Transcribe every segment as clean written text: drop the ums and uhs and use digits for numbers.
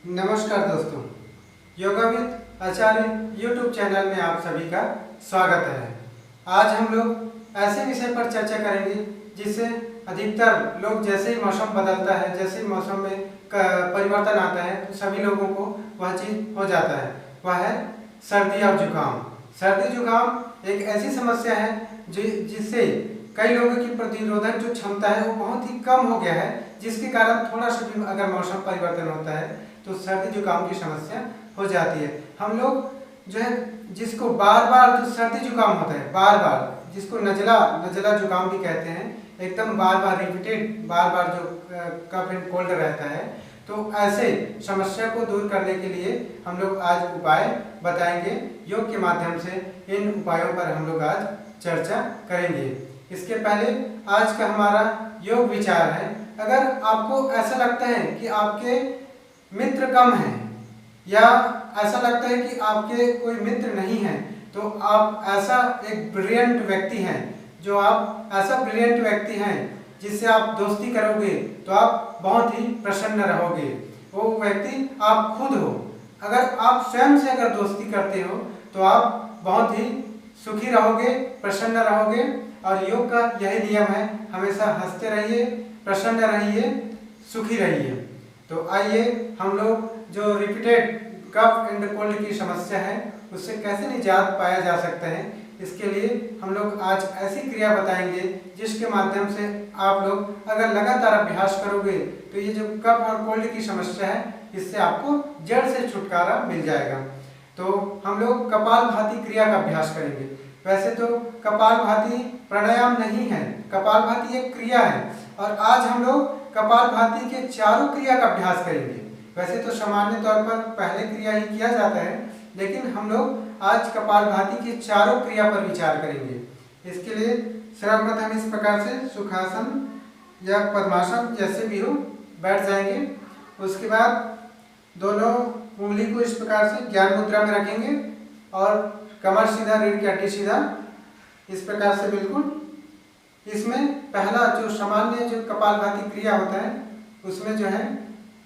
नमस्कार दोस्तों, yoga with Acharya YouTube channel में आप सभी का स्वागत है। आज हम लोग ऐसे विषय पर चर्चा करेंगे जिससे अधिकतर लोग जैसे ही मौसम बदलता है, जैसे ही मौसम में परिवर्तन आता है तो सभी लोगों को वह चीज़ हो जाता है, वह है सर्दी और जुकाम। सर्दी जुकाम एक ऐसी समस्या है जिससे कई लोगों की प्रतिरोधक जो क्षमता है वो बहुत ही कम हो गया है, जिसके कारण थोड़ा सा भी अगर मौसम परिवर्तन होता है तो सर्दी जुकाम की समस्या हो जाती है। हम लोग जो है जिसको बार बार जो सर्दी जुकाम होता है, बार बार जिसको नजला जुकाम भी कहते हैं, एकदम बार बार रिपीटेड बार बार जो कफ एंड कोल्ड रहता है, तो ऐसे समस्या को दूर करने के लिए हम लोग आज उपाय बताएंगे। योग के माध्यम से इन उपायों पर हम लोग आज चर्चा करेंगे। इसके पहले आज का हमारा योग विचार है। अगर आपको ऐसा लगता है कि आपके मित्र कम हैं या ऐसा लगता है कि आपके कोई मित्र नहीं हैं, तो आप ऐसा एक ब्रिलियंट व्यक्ति हैं, जो आप ऐसा ब्रिलियंट व्यक्ति हैं जिससे आप दोस्ती करोगे तो आप बहुत ही प्रसन्न रहोगे। वो व्यक्ति आप खुद हो। अगर आप स्वयं से अगर दोस्ती करते हो तो आप बहुत ही सुखी रहोगे, प्रसन्न रहोगे। और योग का यही नियम है, हमेशा हंसते रहिए, प्रसन्न रहिए, सुखी रहिए। तो आइए हम लोग जो रिपीटेड कफ एंड कोल्ड की समस्या है उससे कैसे निजात पाया जा सकता है, इसके लिए हम लोग आज ऐसी क्रिया बताएंगे जिसके माध्यम से आप लोग अगर लगातार अभ्यास करोगे तो ये जो कफ और कोल्ड की समस्या है इससे आपको जड़ से छुटकारा मिल जाएगा। तो हम लोग कपालभाति क्रिया का अभ्यास करेंगे। वैसे तो कपालभाति प्राणायाम नहीं है, कपालभाति एक क्रिया है और आज हम लोग कपालभाति के चारों क्रिया का अभ्यास करेंगे। वैसे तो सामान्य तौर पर पहले क्रिया ही किया जाता है, लेकिन हम लोग आज कपालभाति के चारों क्रिया पर विचार करेंगे। इसके लिए सर्वप्रथम इस प्रकार से सुखासन या पद्मासन जैसे भी हो बैठ जाएंगे। उसके बाद दोनों उंगली को इस प्रकार से ज्ञान मुद्रा में रखेंगे और कमर सीधा, रीढ़ की हड्डी सीधा, इस प्रकार से बिल्कुल। इसमें पहला जो सामान्य जो कपालभाति क्रिया होता है उसमें जो है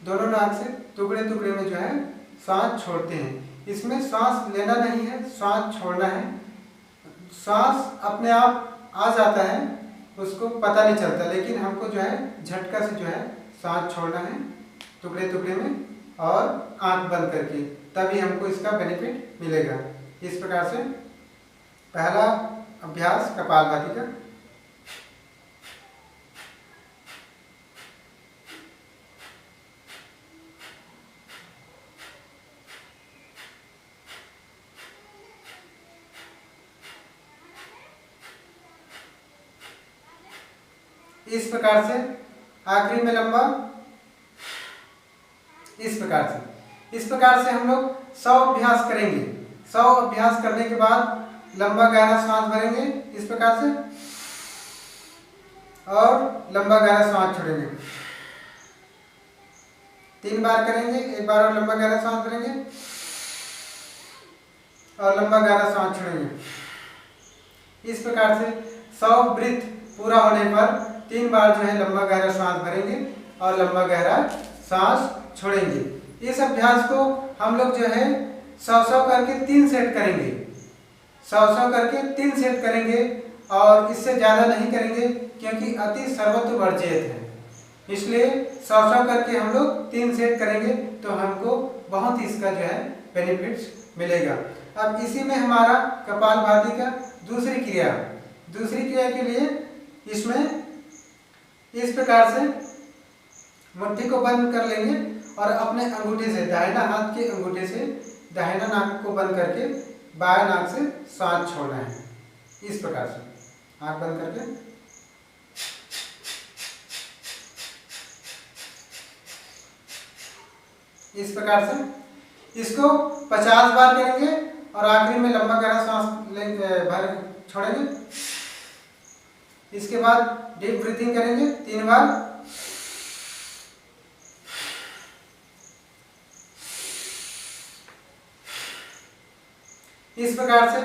दोनों नाक से टुकड़े टुकड़े में जो है सांस छोड़ते हैं। इसमें सांस लेना नहीं है, सांस छोड़ना है। सांस अपने आप आ जाता है, उसको पता नहीं चलता, लेकिन हमको जो है झटका से जो है सांस छोड़ना है टुकड़े टुकड़े में और आंख बंद करके, तभी हमको इसका बेनिफिट मिलेगा। इस प्रकार से पहला अभ्यास कपालभाति का। इस प्रकार से आखिरी में लंबा, इस प्रकार से हम लोग 100 अभ्यास करेंगे। 100 अभ्यास करने के बाद लंबा गहरा सांस भरेंगे इस प्रकार से और लंबा गहरा सांस छोड़ेंगे। 3 बार करेंगे, एक बार और लंबा गहरा सांस भरेंगे और लंबा गहरा सांस छोड़ेंगे। इस प्रकार से 100 ब्रीथ पूरा होने पर 3 बार जो है लंबा गहरा सांस भरेंगे और लंबा गहरा सांस छोड़ेंगे। इस अभ्यास को हम लोग जो है 100 करके 3 सेट करेंगे। 100 करके 3 सेट करेंगे और इससे ज़्यादा नहीं करेंगे क्योंकि अति सर्वत्र वर्जित है। इसलिए 100 करके हम लोग 3 सेट करेंगे तो हमको बहुत इसका जो है बेनिफिट्स मिलेगा। अब इसी में हमारा कपालभाति का दूसरी क्रिया के लिए इसमें इस प्रकार से मुट्ठी को बंद कर लेंगे और अपने अंगूठे से, दाहिना हाथ के अंगूठे से दाहिना नाक को बंद करके बाएं नाक से सांस छोड़ना है। इस प्रकार से आंख बंद करके इस प्रकार से इसको 50 बार करेंगे और आखिरी में लंबा गहरा सांस भर छोड़ेंगे। इसके बाद डीप ब्रीथिंग करेंगे 3 बार। इस प्रकार से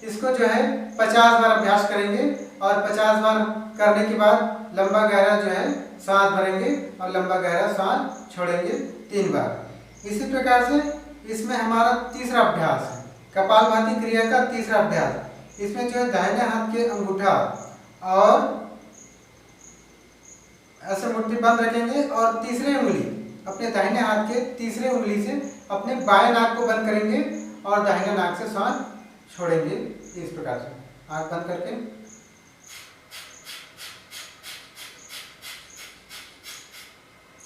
इसको जो है 50 बार अभ्यास करेंगे और 50 बार करने के बाद लंबा गहरा जो है सांस भरेंगे और लंबा गहरा सांस छोड़ेंगे 3 बार। इसी प्रकार से इसमें हमारा तीसरा अभ्यास है, कपालभाति क्रिया का तीसरा अभ्यास। इसमें जो है दाहिने हाथ के अंगूठा और ऐसे मुट्ठी बंद रखेंगे और तीसरे उंगली अपने दाहिने हाथ के तीसरे उंगली से अपने बाएं नाक को बंद करेंगे और दाहिने नाक से सांस छोड़ेंगे। इस प्रकार से आंख बंद करके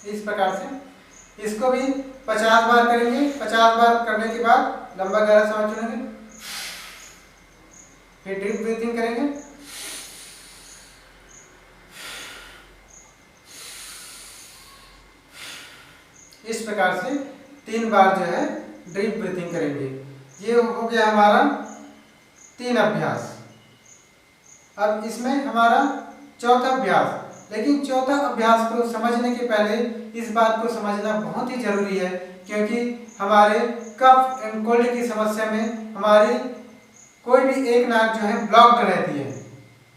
इस प्रकार से इसको भी 50 बार करेंगे। 50 बार करने के बाद लंबा गहरा सांस छोड़ेंगे, फिर डीप ब्रीथिंग करेंगे। इस प्रकार से 3 बार जो है डीप ब्रीथिंग करेंगे। ये हो गया हमारा 3 अभ्यास। अब इसमें हमारा चौथा अभ्यास, लेकिन चौथा अभ्यास को समझने के पहले इस बात को समझना बहुत ही जरूरी है, क्योंकि हमारे कफ एंड कोल्ड की समस्या में हमारी कोई भी एक नाक जो है ब्लॉक्ड रहती है।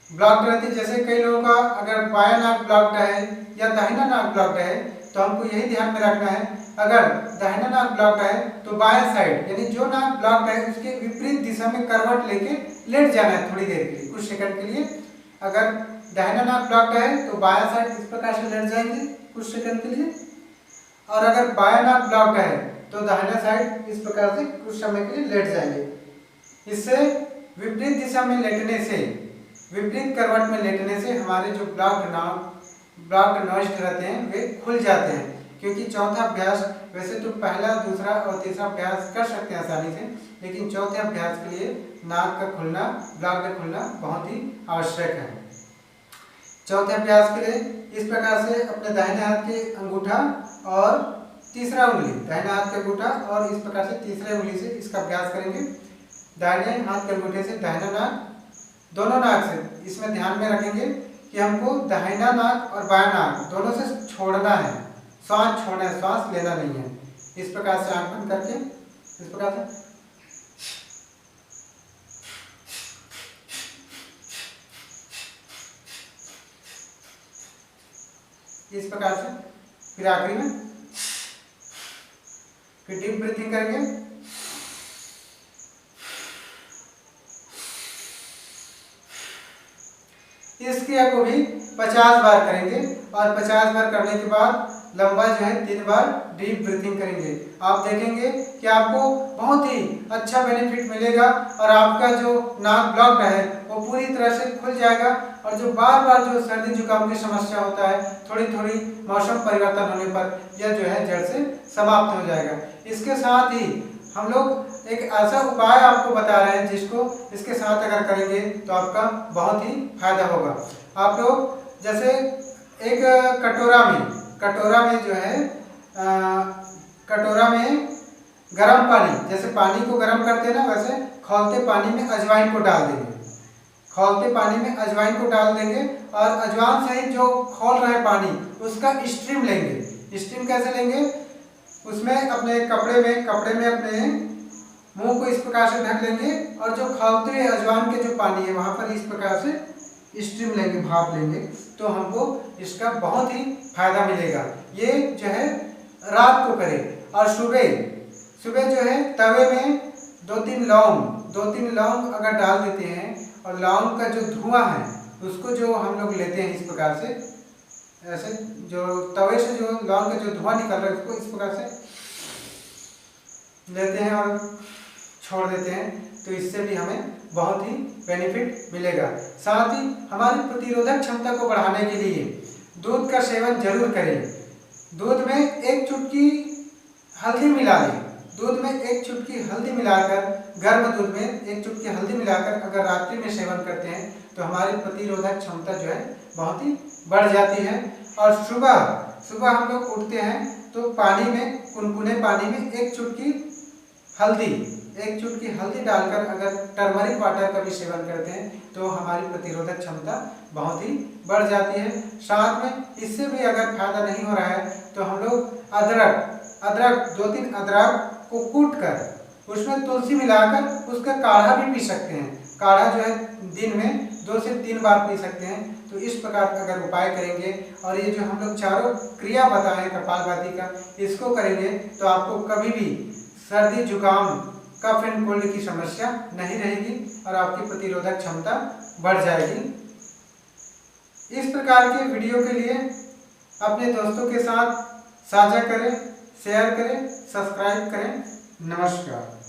ब्लॉक्ड रहती है, जैसे कई लोगों का अगर बायां नाक ब्लॉक्ड है या दाहिना नाक ब्लॉक्ड है, तो हमको यही ध्यान में रखना है, अगर दाहिना नाक ब्लॉक्ड है तो बाएं साइड यानी जो नाक ब्लॉक्ड है उसके विपरीत दिशा में करवट लेके लेट जाना है थोड़ी देर के लिए, कुछ सेकंड के लिए। अगर दाहिना नाक ब्लॉक्ड है तो बायां साइड इस प्रकार से लेट जाएंगे कुछ सेकंड के लिए, और अगर बायां नाक ब्लॉक्ड है तो दाहिना साइड इस प्रकार से कुछ समय के लिए लेट जाएंगे। इससे विपरीत दिशा में लेटने से, विपरीत करवट में लेटने से हमारे जो ब्लॉक्ड नॉइज रहते हैं वे खुल जाते हैं। क्योंकि चौथा अभ्यास, वैसे तो पहला, दूसरा और तीसरा अभ्यास कर सकते हैं आसानी से, लेकिन चौथे अभ्यास के लिए नाक का खुलना, ब्लॉक्ड खुलना बहुत ही आवश्यक है। चौथे अभ्यास के लिए इस प्रकार से अपने दाहिने हाथ के अंगूठा और तीसरा उंगली, दाहिने हाथ के अंगूठा और इस प्रकार से तीसरे उंगली से इसका अभ्यास करेंगे। दाहिने हाथ के अंगूठे से दाहिना नाक, दोनों नाक से इसमें ध्यान में रखेंगे कि हमको दाहिना नाक और बायां नाक दोनों से छोड़ना है, सांस छोड़ना है, सांस लेना नहीं है। इस प्रकार से आंख बंद करके इस प्रकार से इस प्रकार से, फिर आखिरी में फिर डीप ब्रीथिंग करेंगे। इस क्रिया को भी 50 बार करेंगे और 50 बार करने के बाद लंबा जो है 3 बार डीप ब्रीथिंग करेंगे। आप देखेंगे कि आपको बहुत ही अच्छा बेनिफिट मिलेगा और आपका जो नाक ब्लॉक्ड है वो पूरी तरह से खुल जाएगा, और जो बार बार जो सर्दी जुकाम की समस्या होता है थोड़ी थोड़ी मौसम परिवर्तन होने पर यह जो है जड़ से समाप्त हो जाएगा। इसके साथ ही हम लोग एक ऐसा उपाय आपको बता रहे हैं जिसको इसके साथ अगर करेंगे तो आपका बहुत ही फायदा होगा। आप लोग जैसे एक कटोरा में जो है कटोरा में गर्म पानी, जैसे पानी को गर्म करते हैं ना, वैसे खौलते पानी में अजवाइन को डाल देंगे। खौलते पानी में अजवाइन को डाल देंगे और अजवाइन से ही जो खौल रहा है पानी उसका स्टीम लेंगे। स्टीम कैसे लेंगे? उसमें अपने कपड़े में अपने मुंह को इस प्रकार से ढक लेंगे और जो खौलते हुए अजवाइन के जो पानी है वहां पर इस प्रकार से स्टीम लेंगे, भाप लेंगे, तो हमको इसका बहुत ही फायदा मिलेगा। ये जो है रात को करें और सुबह जो है तवे में 2-3 लौंग अगर डाल देते हैं और लौंग का जो धुआं है उसको जो हम लोग लेते हैं इस प्रकार से, ऐसे जो तवे से जो लौंग का जो धुआं निकल रहा है उसको इस प्रकार से लेते हैं और छोड़ देते हैं, तो इससे भी हमें बहुत ही बेनिफिट मिलेगा। साथ ही हमारी प्रतिरोधक क्षमता को बढ़ाने के लिए दूध का सेवन जरूर करें। दूध में 1 चुटकी हल्दी मिला लें। दूध में 1 चुटकी हल्दी मिलाकर, गर्म दूध में 1 चुटकी हल्दी मिलाकर अगर रात्रि में सेवन करते हैं तो हमारी प्रतिरोधक क्षमता जो है बहुत ही बढ़ जाती है। और सुबह हम लोग उठते हैं तो पानी में, कुनकुने पानी में 1 चुटकी हल्दी डालकर अगर टर्मरिक वाटर का भी सेवन करते हैं तो हमारी प्रतिरोधक क्षमता बहुत ही बढ़ जाती है। साथ में इससे भी अगर फायदा नहीं हो रहा है तो हम लोग अदरक 2-3 अदरक को कूट कर उसमें तुलसी मिलाकर उसका काढ़ा भी पी सकते हैं। काढ़ा जो है दिन में 2 से 3 बार पी सकते हैं। तो इस प्रकार का अगर उपाय करेंगे और ये जो हम लोग चारों क्रिया बताए कपालभाति का, इसको करेंगे तो आपको कभी भी सर्दी जुकाम कफ एंड कोल्ड की समस्या नहीं रहेगी और आपकी प्रतिरोधक क्षमता बढ़ जाएगी। इस प्रकार के वीडियो के लिए अपने दोस्तों के साथ साझा करें, शेयर करें, सब्सक्राइब करें। नमस्कार।